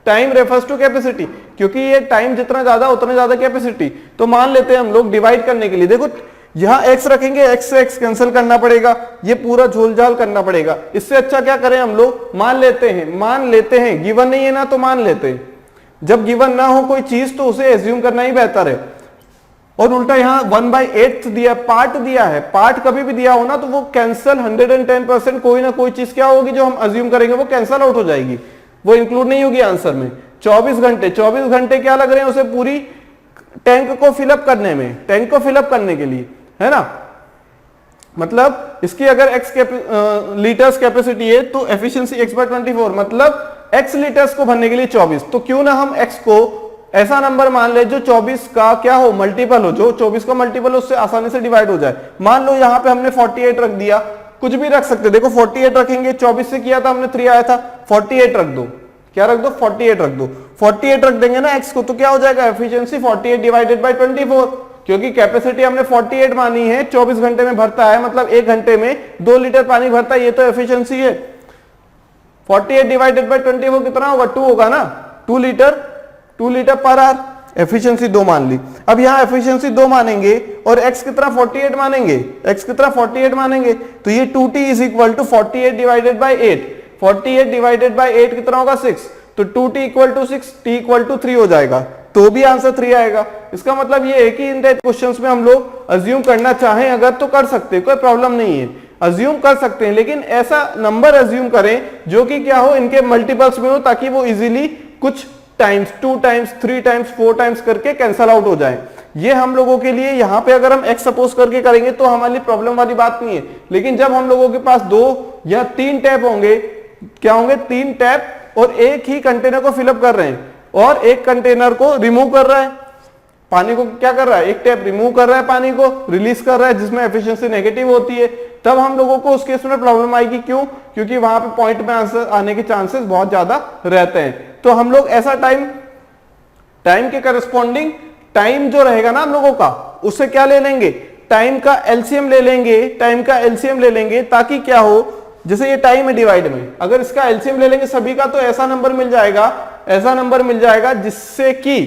टाइम रेफर्स टू कैपेसिटी, क्योंकि ये टाइम जितना ज्यादा उतना ज्यादा कैपेसिटी, तो मान लेते हैं हम लोग डिवाइड करने के लिए। देखो यहां x रखेंगे, x से x कैंसिल करना पड़ेगा, ये पूरा झोलझाल करना पड़ेगा। इससे अच्छा क्या करें हम लोग, मान लेते हैं, गिवन नहीं है ना तो मान लेते हैं। जब गिवन ना हो कोई चीज तो उसे एज्यूम करना ही बेहतर है। और उल्टा यहाँ 1/8 दिया, पार्ट दिया है, पार्ट कभी भी दिया हो ना तो वो कैंसल 110%, कोई ना कोई चीज क्या होगी जो हम अज्यूम करेंगे वो कैंसल आउट हो जाएगी, वो इंक्लूड नहीं होगी आंसर में। 24 घंटे क्या लग रहे हैं उसे पूरी टैंक को फिलअप करने में, टैंक को फिलअप करने के लिए, है ना। मतलब इसकी अगर x लीटर्स कैपेसिटी है तो एफिशिएंसी x/24, मतलब x लीटर्स को भरने के लिए 24। तो क्यों ना हम x को ऐसा नंबर मान ले जो 24 का क्या हो, मल्टीपल हो, जो 24 का मल्टीपल हो, उससे आसानी से डिवाइड हो जाए। मान लो यहां पे हमने 48 रख दिया, कुछ भी रख सकते, देखो 48 रखेंगे, 24 से किया था हमने, 3 आया था, 48 रख दो, क्या रख दो, 48 रख दो। 48 रख देंगे ना x को, तो क्या हो जाएगा, एफिशिएंसी 48 डिवाइडेड बाय 24, क्योंकि कैपेसिटी हमने 48 मानी है, 24 घंटे में भरता है, मतलब 1 घंटे में 2 लीटर पानी भरता है, ये तो एफिशिएंसी है। 48 डिवाइडेड बाय 24 कितना होगा, 2 होगा ना, 2 लीटर पर आवर, एफिशिएंसी 2 मान ली। अब यहां एफिशिएंसी 2 मानेंगे और x कितना 48 मानेंगे, तो ये 2t is equal to 48 divided by 8, 48 divided by 8 कितना होगा, 6, तो 2t equal to 6, t equal to 3 हो जाएगा, तो भी आंसर 3 आएगा। इसका मतलब ये है कि इन टाइप क्वेश्चंस में हम लोग अज्यूम करना चाहें अगर तो कर सकते हैं, कोई प्रॉब्लम नहीं है, अज्यूम कर सकते हैं, लेकिन ऐसा नंबर अज्यूम करें जो कि क्या हो, इनके मल्टीपल्स में हो, ताकि वो इजीली कुछ टाइम्स, 2 टाइम्स, 3 टाइम्स, 4 टाइम्स करके कैंसल आउट हो जाए। ये हम लोगों के लिए यहां पे अगर हम x सपोज करके करेंगे तो हमारे लिए प्रॉब्लम वाली बात नहीं है, लेकिन जब हम लोगों के पास 2 या 3 टैप होंगे, क्या होंगे, 3 टैप और एक ही कंटेनर को फिलअप कर रहे हैं और एक कंटेनर को रिमूव कर रहा है, पानी को क्या कर रहा है, एक टैप रिमूव कर रहा है, पानी को रिलीज कर रहा है, जिसमें एफिशिएंसी नेगेटिव होती है, तब हम लोगों को उस केस में प्रॉब्लम आएगी। क्यों, क्योंकि वहां पे पॉइंट में आंसर आने के चांसेस बहुत ज्यादा रहते हैं। तो हम लोग ऐसा टाइम के करस्पॉन्डिंग टाइम जो रहेगा ना हम लोगों का, उससे क्या ले लेंगे, टाइम का एलसीएम ले लेंगे, टाइम का एलसीएम ले लेंगे ताकि क्या हो, जैसे ये टाइम है डिवाइड में, अगर इसका एलसीएम ले लेंगे सभी का तो ऐसा नंबर मिल जाएगा, ऐसा नंबर मिल जाएगा जिससे कि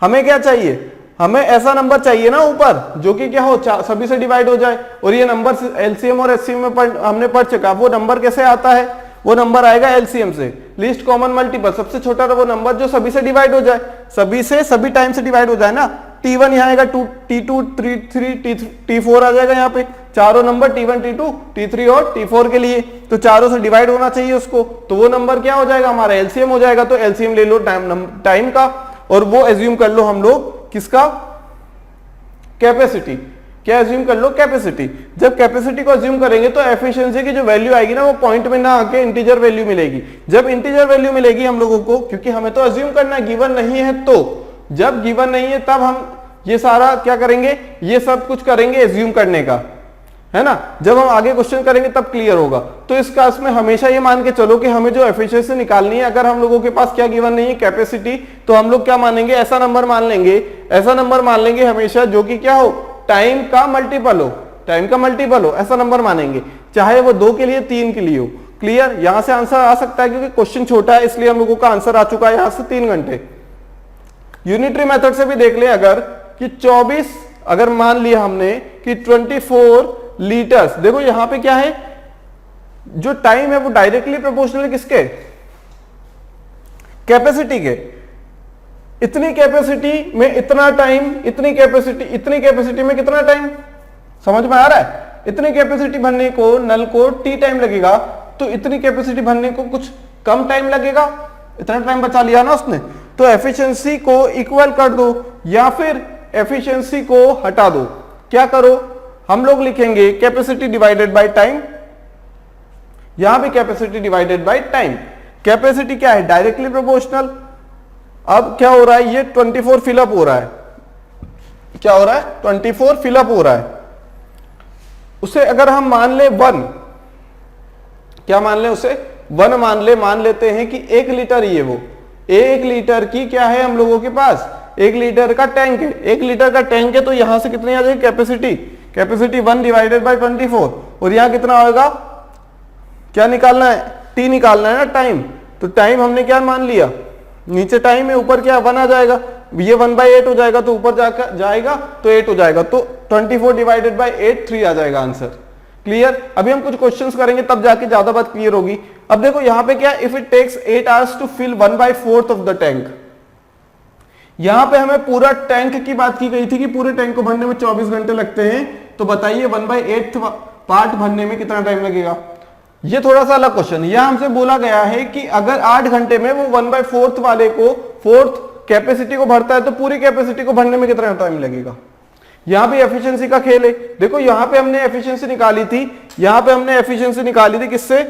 हमें क्या चाहिए, हमें ऐसा नंबर चाहिए ना ऊपर जो कि क्या हो, सभी से डिवाइड हो जाए। और ये नंबर एलसीएम और एचसीएम में हमने पढ़ चुका, वो नंबर कैसे आता है, वो नंबर आएगा एलसीएम से, लीस्ट कॉमन मल्टीपल, सबसे छोटा वो नंबर जो सभी से डिवाइड हो जाए, सभी से सभी टाइम से डिवाइड हो जाए ना। T1 यहाँ आएगा, T2 T3 T4 आ जाएगा, यहाँ पे चारों नंबर T1 T2 T3 और T4 के लिए, तो चारों से डिवाइड होना चाहिए उसको, तो वो नंबर क्या हो जाएगा, हमारा एलसीएम हो जाएगा। तो एलसीएम ले लो टाइम का, और वो एज्यूम कर लो हम लोग किसका, कैपेसिटी। क्या एज्यूम कर लो, कैपेसिटी। जब कैपेसिटी को एज्यूम करेंगे तो एफिशिएंसी की जो वैल्यू आएगी ना वो पॉइंट में ना आके इंटीजर वैल्यू मिलेगी। जब इंटीजर वैल्यू मिलेगी हम लोगों को, क्योंकि हमें तो एज्यूम करना है, गिवन नहीं है, तो जब गिवन नहीं है तब हम ये सारा क्या करेंगे, ये सब कुछ करेंगे एज्यूम करने का, है ना। जब हम आगे क्वेश्चन करेंगे तब क्लियर होगा। तो इस केस में हमेशा ये मान के चलो कि हमें जो एफिशिएंसी निकालनी है, अगर हम लोगों के पास क्या गिवन नहीं है, कैपेसिटी, तो हम लोग क्या मानेंगे, ऐसा नंबर मान लेंगे, ऐसा नंबर मान लेंगे हमेशा जो कि क्या हो, टाइम का मल्टीपल हो, टाइम का मल्टीपल हो, ऐसा नंबर मानेंगे, चाहे वो 2 के लिए 3 के लिए हो। क्लियर, यहां से आंसर आ सकता है क्योंकि क्वेश्चन छोटा है, इसलिए हम लोगों का आंसर आ चुका है यहां से 3 घंटे। यूनिटरी मेथड से भी देख ले, अगर कि 24, अगर मान लिया हमने कि 24 लीटर्स, देखो यहां पे क्या है, जो टाइम है वो डायरेक्टली प्रोपोर्शनल है किसके, कैपेसिटी के। इतनी कैपेसिटी में इतना टाइम, इतनी कैपेसिटी में कितना टाइम, समझ में आ रहा है। इतनी कैपेसिटी भरने को नल को टी टाइम लगेगा, तो इतनी कैपेसिटी भरने को कुछ कम टाइम लगेगा, इतना टाइम बचा लिया ना उसने। तो एफिशिएंसी को इक्वल कर दो या फिर एफिशिएंसी को हटा दो। क्या करो, हम लोग लिखेंगे कैपेसिटी डिवाइडेड बाय टाइम, यहां भी capacity divided by time. Capacity क्या है, डायरेक्टली प्रोपोर्शनल। अब क्या हो रहा है, ये 24 फिलअप हो रहा है, क्या हो रहा है, 24 फिलअप हो रहा है। उसे अगर हम मान ले 1, क्या मान ले, उसे 1 मान लेते हैं कि 1 लीटर ही है वो, 1 लीटर की क्या है हम लोगों के पास, 1 लीटर का टैंक है, 1 लीटर का टैंक है, तो यहां से कितनी आ जाएगी कैपेसिटी, कैपेसिटी 1 डिवाइडेड बाय 24, और यहां कितना होगा, क्या निकालना है, टी निकालना है ना, टाइम। तो टाइम हमने क्या मान लिया, नीचे टाइम है, ऊपर क्या 1 आ जाएगा, ये 1/8 हो जाएगा, तो ऊपर जाकर जाएगा तो 8 हो जाएगा, तो 24 डिवाइडेड बाय 8 3 आ जाएगा आंसर। क्लियर। अभी हम कुछ क्वेश्चंस करेंगे तब जाके ज्यादा बात क्लियर होगी। अब देखो यहां पे क्या, if it takes 8 hours to fill 1/4 of the tank, यहां पे हमें पूरा टैंक की बात की गई थी कि पूरे टैंक को भरने में 24 घंटे लगते हैं, तो बताइए 1/8 पार्ट भरने में कितना टाइम लगेगा। ये थोड़ा सा अलग क्वेश्चन है, यहां हमसे बोला गया है कि अगर 8 घंटे में वो 1/4 वाले को, 4th कैपेसिटी को भरता है, तो पूरी कैपेसिटी को भरने में कितना टाइम लगेगा। यहां भी एफिशिएंसी का खेल है। देखो यहां पे हमने एफिशिएंसी निकाली थी, यहां पे हमने एफिशिएंसी निकाली थी किससे,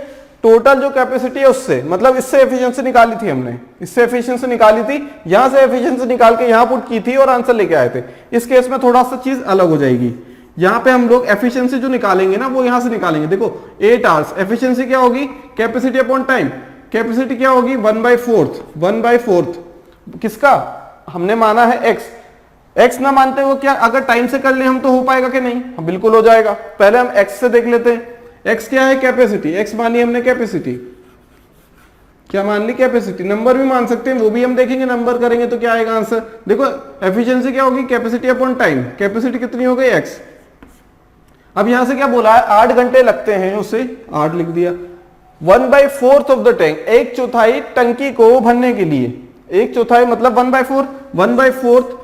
टोटल जो कैपेसिटी है उससे, मतलब इससे एफिशिएंसी निकाली थी हमने, इससे एफिशिएंसी निकाली थी, यहां से एफिशिएंसी निकाल के यहां पुट की थी और आंसर लेके आए थे। इस केस में थोड़ा सा चीज अलग हो जाएगी, यहां पे हम लोग एफिशिएंसी जो निकालेंगे ना वो यहां से निकालेंगे। देखो 8 आवर्स, एफिशिएंसी क्या होगी, कैपेसिटी अपॉन टाइम, कैपेसिटी क्या होगी 1/4 किसका, हमने माना है एक्स, एक्स ना मानते हुए क्या, अगर टाइम से कर ले हम तो हो पाएगा कि नहीं, हम बिल्कुल हो जाएगा। पहले हम एक्स से देख लेते हैं, एक्स क्या है, कैपेसिटी, एक्स मानी हमने कैपेसिटी, क्या मान ली कैपेसिटी, नंबर भी मान सकते हैं, वो भी हम देखेंगे, नंबर करेंगे तो क्या आएगा आंसर। देखो एफिशिएंसी क्या होगी, कैपेसिटी अपॉन टाइम, कैपेसिटी कितनी हो गई एक्स। अब यहां से क्या बोला है, 8 घंटे लगते हैं, उसे 8 लिख दिया। 1/4 ऑफ द टैंक, 1/4 टंकी को भरने के लिए, 1/4 मतलब 1/4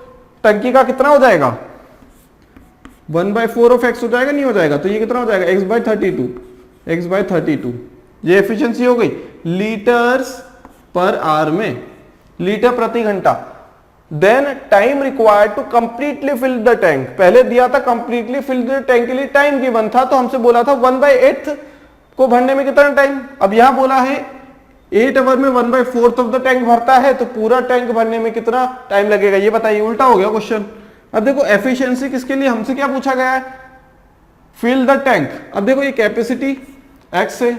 टंकी का कितना हो जाएगा, 1/4 ऑफ एक्स हो जाएगा, नहीं हो जाएगा, तो ये कितना हो जाएगा x/32, ये एफिशिएंसी हो गई लीटर्स पर आवर में, लीटर प्रति घंटा। Then time required to completely fill the tank, पहले दिया था कंप्लीटली फिल द टैंक के लिए टाइम गिवन था, तो हमसे बोला था 1/8 को भरने में कितना टाइम। अब यहां बोला है 8 आवर में 1/4 ऑफ द टैंक भरता है, तो पूरा टैंक भरने में कितना टाइम लगेगा, ये बताइए, उल्टा हो गया क्वेश्चन। अब देखो एफिशिएंसी किसके लिए, हमसे क्या पूछा गया है, फिल द टैंक। अब देखो ये कैपेसिटी एक्स से,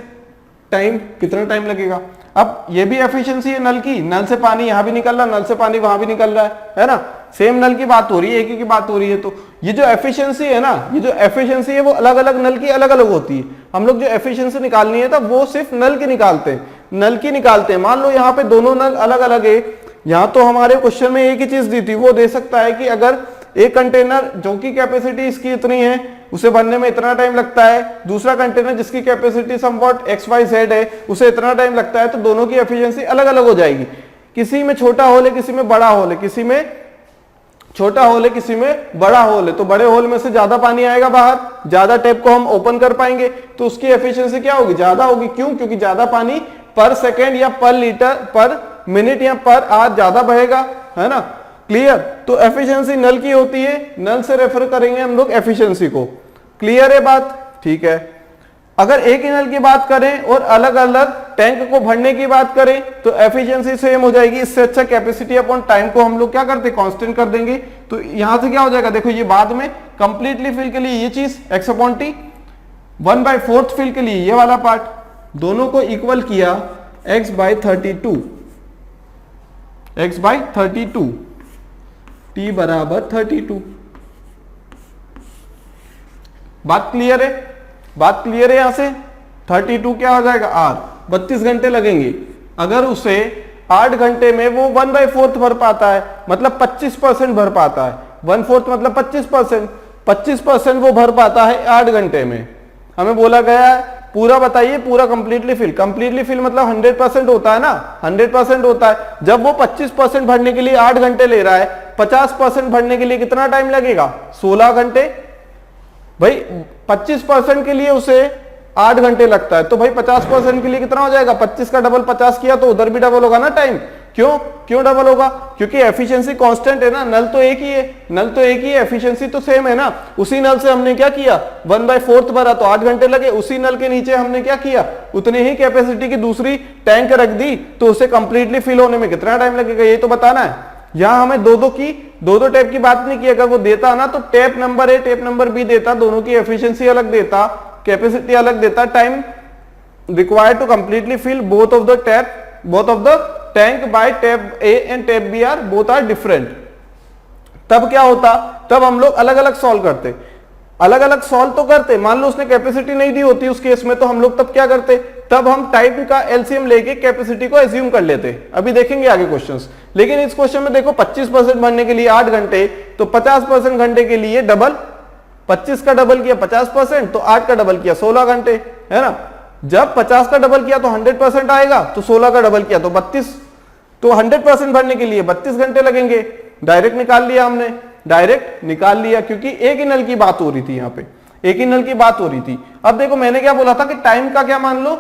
टाइम कितना टाइम लगेगा। अब ये भी एफिशिएंसी है नल की, नल से पानी यहां भी निकल रहा है, नल से पानी वहां भी निकल रहा है ना, सेम नल की बात हो रही है, एक ही की बात हो रही है। तो ये जो एफिशिएंसी है ना, ये जो एफिशिएंसी है वो अलग अलग नल की अलग अलग होती है। हम लोग जो एफिशिएंसी निकालनी है तब वो सिर्फ नल की निकालते हैं, नल की निकालते हैं। मान लो यहाँ पे दोनों नल अलग अलग है, यहाँ तो हमारे क्वेश्चन में एक ही चीज दी थी, वो दे सकता है कि अगर एक कंटेनर जो की कैपेसिटी इसकी इतनी है उसे भरने में इतना टाइम लगता है, दूसरा कंटेनर जिसकी कैपेसिटी समवॉट XYZ है उसे इतना टाइम लगता है, तो दोनों की एफिशिएंसी अलग अलग हो जाएगी। किसी में छोटा होल है, किसी में बड़ा होल है, किसी में छोटा होल है, किसी में बड़ा होल है, तो बड़े होल में से ज्यादा पानी आएगा बाहर, ज्यादा टैप को हम ओपन कर पाएंगे, तो उसकी एफिशिएंसी क्या होगी, ज्यादा होगी। क्यों? क्योंकि ज्यादा पानी पर सेकेंड या पर लीटर पर मिनट या पर आवर ज्यादा बहेगा, है ना। क्लियर? तो एफिशिएंसी नल की होती है, नल से रेफर करेंगे हम लोग एफिशिएंसी को। क्लियर है बात? ठीक है। अगर एक ही नल की बात करें और अलग अलग टैंक को भरने की बात करें तो एफिशिएंसी सेम हो जाएगी। इससे अच्छा कैपेसिटी अपॉन टाइम को हम लोग क्या करते हैं, कांस्टेंट कर देंगे। तो यहां से क्या हो जाएगा, देखो ये बाद में कंप्लीटली फिल के लिए ये चीज x/t, 1/4 फिल के लिए ये वाला पार्ट, दोनों को इक्वल किया x/32, x/32, t बराबर 32। बात क्लियर है? बात क्लियर है? यहां से 32 क्या हो जाएगा, r। 32 घंटे लगेंगे। अगर उसे 8 घंटे में वो 1/4 भर पाता है, मतलब 25% भर पाता है, 1/4 मतलब 25%, 25% वो भर पाता है 8 घंटे में। हमें बोला गया है पूरा बताइए, पूरा कंप्लीटली फिल। कंप्लीटली फिल मतलब 100% होता है ना, 100% होता है। जब वो 25% भरने के लिए 8 घंटे ले रहा है, 50% भरने के लिए कितना टाइम लगेगा, 16 घंटे। भाई 25% के लिए उसे 8 घंटे लगता है, तो भाई 50% के लिए कितना हो जाएगा, 25 का डबल 50 किया तो उधर भी डबल होगा ना टाइम। क्यों डबल होगा? क्योंकि एफिशिएंसी कांस्टेंट है ना, नल तो एक ही है, नल तो एक ही है, एफिशिएंसी तो सेम है ना। उसी नल से हमने क्या किया, 1/4 भरा तो 8 घंटे लगे। उसी नल के नीचे हमने क्या किया, उतनी ही कैपेसिटी की दूसरी टैंक रख दी, तो उसे कंप्लीटली फिल होने में कितना टाइम लगेगा, ये तो बताना है। यहां हमें दो टैप की बात नहीं की। अगर वो देता ना तो tap number A tap number B देता, दोनों की एफिशिएंसी अलग देता, कैपेसिटी अलग देता, time required to completely fill both of the tank by tap A and tap B are both are different. तब क्या होता, तब हम लोग अलग अलग सॉल्व करते, अलग अलग सॉल्व तो करते। मान लो उसने कैपेसिटी नहीं दी होती उस केस में, तो हम लोग तब क्या करते, तब हम टाइम का एलसीएम लेके कैपेसिटी को एज्यूम कर लेते। अभी देखेंगे आगे क्वेश्चंस। लेकिन इस क्वेश्चन में देखो 25% भरने के लिए 8 घंटे, तो 50% घंटे के लिए डबल, 25 का डबल किया 50%, तो 8 का डबल किया 16 घंटे, है ना। जब 50 का डबल किया तो 100% आएगा, तो 16 का डबल किया तो 32, तो 100% भरने के लिए 32 घंटे लगेंगे। डायरेक्ट निकाल लिया हमने, डायरेक्ट निकाल लिया, क्योंकि एक ही नल की बात हो रही थी, यहाँ पे एक ही नल की बात हो रही थी। अब देखो मैंने क्या बोला था कि टाइम का क्या मान लो,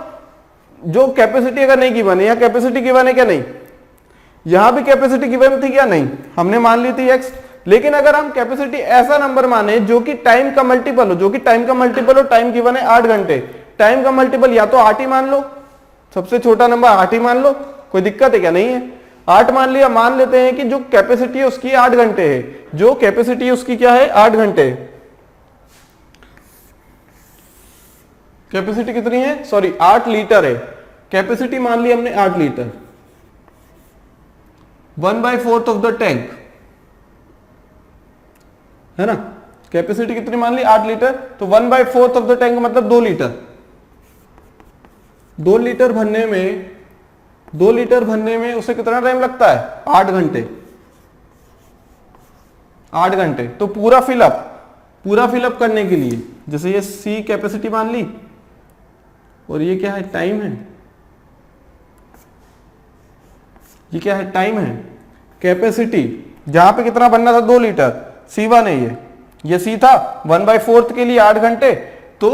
जो कैपेसिटी अगर नहीं गिवन है, यहाँ कैपेसिटी गिवन है क्या, नहीं, यहां भी कैपेसिटी गिवन थी क्या, नहीं, हमने मान ली थी x। लेकिन अगर हम कैपेसिटी ऐसा नंबर माने जो कि टाइम का मल्टीपल हो, जो कि टाइम का मल्टीपल हो, टाइम गिवन है 8 घंटे, टाइम का मल्टीपल या तो 8 ही मान लो, सबसे छोटा नंबर 8 ही मान लो, कोई दिक्कत है क्या, नहीं है। 8 मान लिया, मान लेते हैं कि जो कैपेसिटी है उसकी 8 घंटे है, जो कैपेसिटी है उसकी क्या है, 8 घंटे। कैपेसिटी कितनी है, सॉरी 8 लीटर है, कैपेसिटी मान ली हमने 8 लीटर, 1/4 ऑफ द टैंक, है ना। कैपेसिटी कितनी मान ली, 8 लीटर, तो 1/4 ऑफ द टैंक मतलब 2 लीटर। 2 लीटर भरने में उसे कितना टाइम लगता है, 8 घंटे, 8 घंटे। तो पूरा फिलअप करने के लिए, जैसे ये सी कैपेसिटी मान ली और ये क्या है, टाइम है, ये क्या है, टाइम है। कैपेसिटी जहां पे कितना बनना था, 2 लीटर, C1 है, ये C था, 1/4 के लिए 8 घंटे, तो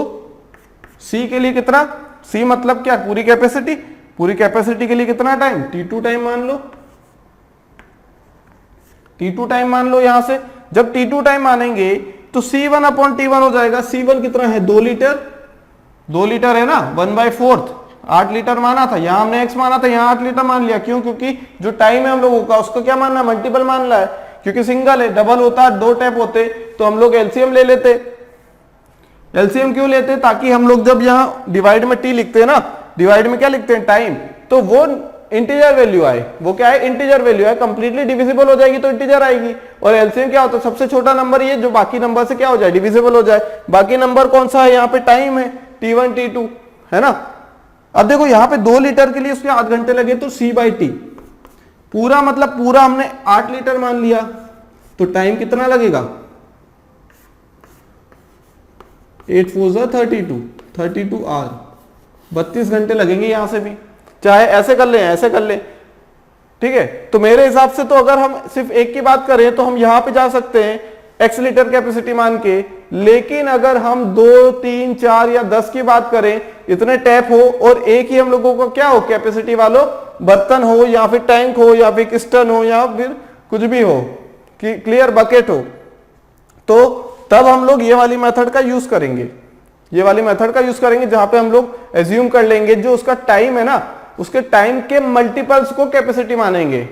C के लिए कितना, C मतलब क्या, पूरी कैपेसिटी, पूरी कैपेसिटी के लिए कितना टाइम, T2 टाइम मान लो, T2 टाइम मान लो। यहां से जब T2 टाइम मानेंगे तो C1/T1 हो जाएगा। C1 कितना है, 2 लीटर, 2 लीटर है ना, 1/4, 8 लीटर माना था, यहां हमने x माना था, यहां 8 लीटर मान लिया। क्यों, क्योंकि जो टाइम है हम लोगों का उसको क्या मानना, मल्टीपल मानना है, क्योंकि सिंगल है, डबल होता 2 टैप होते तो हम लोग एलसीएम ले लेते। एलसीएम क्यों लेते, ताकि हम लोग जब यहाँ डिवाइड में t लिखते हैं ना, डिवाइड में क्या लिखते हैं, टाइम, तो वो इंटीजर वैल्यू आए, वो क्या है, इंटीजर वैल्यू है, कंप्लीटली डिविजिबल हो जाएगी तो इंटीजर आएगी। और एलसीएम क्या होता है, सबसे छोटा नंबर ये जो बाकी नंबर से क्या हो जाए, डिविजिबल हो जाए। बाकी नंबर कौन सा है, यहाँ पे टाइम है, T1 T2 है ना। अब देखो यहाँ पे 2 लीटर के लिए उसके 8 घंटे लगे तो C/T पूरा मतलब पूरा हमने 8 लीटर मान लिया तो टाइम कितना लगेगा, 8 4 32 आवर, 32 घंटे लगेंगे यहां से भी, चाहे ऐसे कर ले ऐसे कर ले, ठीक है। तो मेरे हिसाब से तो अगर हम सिर्फ एक की बात करें तो हम यहां पे जा सकते हैं x लीटर कैपेसिटी मान के, लेकिन अगर हम 2 3 4 या 10 की बात करें, इतने टैप हो और एक ही हम लोगों को क्या हो, कैपेसिटी वालों बर्तन हो या फिर टैंक हो या फिर किस्टन हो या फिर कुछ भी हो, क्लियर बकेट हो, तो तब हम लोग ये वाली मेथड का यूज करेंगे, ये वाली मेथड का यूज करेंगे जहां पे हम लोग एज्यूम कर लेंगे जो उसका टाइम है ना, उसके टाइम के मल्टीपल्स को कैपेसिटी मानेंगे,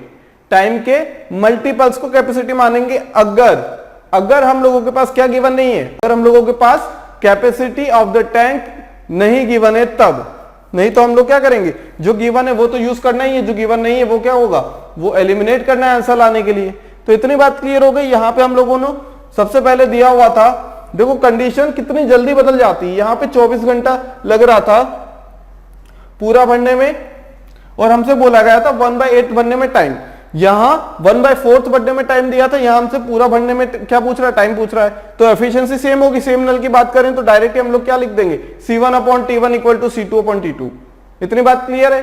टाइम के मल्टीपल्स को कैपेसिटी मानेंगे। अगर हम लोगों के पास क्या गिवन नहीं है, अगर हम लोगों के पास कैपेसिटी ऑफ द टैंक नहीं गिवन है तब, नहीं तो हम लोग क्या करेंगे, जो गिवन है वो तो यूज करना ही है, जो गिवन नहीं है वो क्या होगा, वो एलिमिनेट करना है आंसर लाने के लिए। तो इतनी बात क्लियर हो गई। यहां पे हम लोगों ने सबसे पहले दिया हुआ था, देखो कंडीशन कितनी जल्दी बदल जाती है, यहां पे 24 घंटा लग रहा था पूरा भरने में और हमसे बोला गया था 1/8 भरने में टाइम, यहां 1/4 भरने में टाइम दिया था, यहां हमसे पूरा भरने में क्या पूछ रहा है, टाइम पूछ रहा है। तो एफिशिएंसी सेम होगी, सेम नल की बात करें तो डायरेक्ट हम लोग क्या लिख देंगे, C1/T1 = C2/T2। इतनी बात क्लियर है।